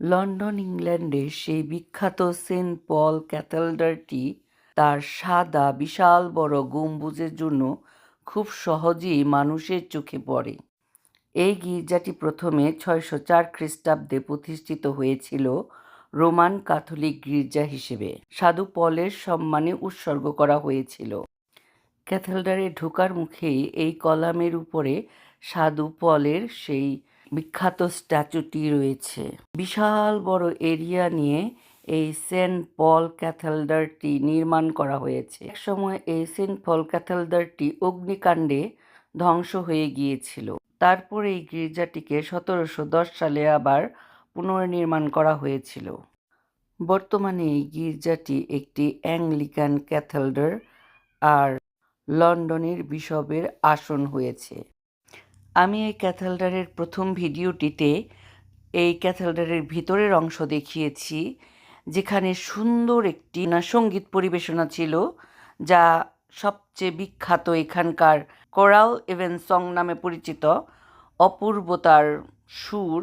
London, ইংল্যান্ডের সেই বিখ্যাত সেন্ট পল ক্যাথেড্রালটি তার সাদা বিশাল বড় গম্বুজের জন্য খুব সহজেই মানুষের চোখে পড়ে। এই গির্জাটি প্রথমে ৬০৪ খ্রিস্টাব্দে প্রতিষ্ঠিত হয়েছিল রোমান ক্যাথলিক গির্জা হিসেবে সাধু পলের সম্মানে উৎসর্গ করা হয়েছিল। ক্যাথেড্রালে ঢোকার মুখেই এই কলামের উপরে সাধু পলের সেই বিখ্যাত স্ট্যাচুটি রয়েছে। বিশাল বড় এরিয়া নিয়ে এই সেন্ট পল ক্যাথেড্রালটি নির্মাণ করা হয়েছে। একসময় এই সেন্ট পল ক্যাথেড্রালটি অগ্নিকাণ্ডে ধ্বংস হয়ে গিয়েছিল। তারপর এই গির্জাটিকে ১৭১০ সালে আবার পুনর্নির্মাণ করা হয়েছিল। বর্তমানে এই গির্জাটি একটি অ্যাংলিকান ক্যাথেড্রাল আর লন্ডনের বিশপের আসন হয়েছে। আমি এই ক্যাথেড্রালের প্রথম ভিডিওটিতে এই ক্যাথেড্রালের ভিতরের অংশ দেখিয়েছি, যেখানে সুন্দর একটি সঙ্গীত পরিবেশনা ছিল, যা সবচেয়ে বিখ্যাত এখানকার কোরাল ইভেনসং নামে পরিচিত। অপূর্ব তার সুর,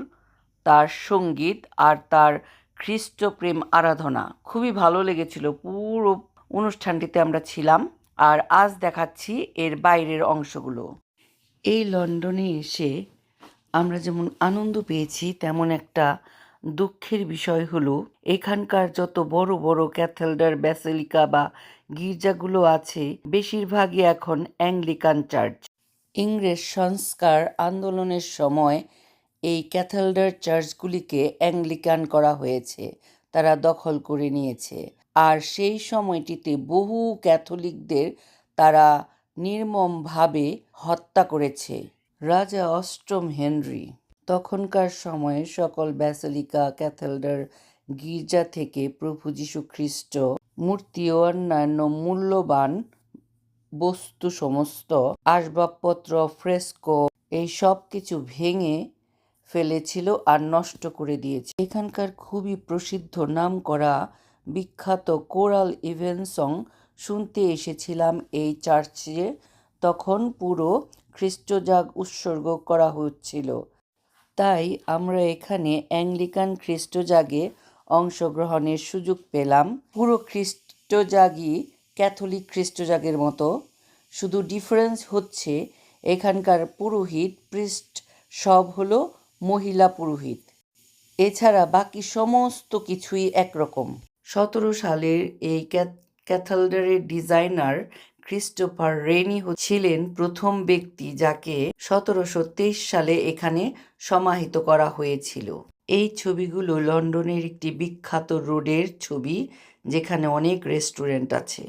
তার সঙ্গীত আর তার খ্রিস্টপ্রেম আরাধনা খুবই ভালো লেগেছিল। পুরো অনুষ্ঠানটিতে আমরা ছিলাম। আর আজ দেখাচ্ছি এর বাইরের অংশগুলো। এই লন্ডনে এসে আমরা যেমন আনন্দ পেয়েছি, তেমন একটা দুঃখের বিষয় হলো এখানকার যত বড় বড় ক্যাথেড্রাল, ব্যাসিলিকা বা গির্জাগুলো আছে, বেশিরভাগই এখন অ্যাংলিকান চার্চ। ইংরেজ সংস্কার আন্দোলনের সময় এই ক্যাথেড্রাল চার্চগুলিকে অ্যাংলিকান করা হয়েছে, তারা দখল করে নিয়েছে। আর সেই সময়টিতে বহু ক্যাথলিকদের তারা নির্মমভাবে হত্যা করেছে রাজা অষ্টম হেনরি। তখনকার সময়ে সকল ব্যাসিলিকা, ক্যাথেড্রাল, গির্জা থেকে প্রভু যীশু খ্রিস্ট মূর্তি ও অন্যান্য মূল্যবান বস্তু, সমস্ত আসবাবপত্র, ফ্রেস্কো, এই সব কিছু ভেঙে ফেলেছিল আর নষ্ট করে দিয়েছে। এখানকার খুবই প্রসিদ্ধ নামকরা বিখ্যাত কোরাল ইভেনসং শুনতে এসেছিলাম এই চার্চে। তখন পুরো খ্রিস্টজাগ উৎসর্গ করা হচ্ছিল, তাই আমরা এখানে অ্যাংলিকান খ্রিস্টজাগে অংশগ্রহণের সুযোগ পেলাম। পুরো খ্রিস্টজাগই ক্যাথলিক খ্রিস্টজাগের মতো, শুধু ডিফারেন্স হচ্ছে এখানকার পুরোহিত, প্রিস্ট সব হলো মহিলা পুরোহিত। এছাড়া বাকি সমস্ত কিছুই একরকম। ১৭ সালের এই ক্যাথেড্রালের ডিজাইনার ক্রিস্টোফার রেনি ছিলেন প্রথম ব্যক্তি যাকে ১৭২৩ সালে এখানে সমাহিত করা হয়েছিল। এই ছবিগুলো লন্ডনের একটি বিখ্যাত রোডের ছবি, যেখানে অনেক রেস্টুরেন্ট আছে।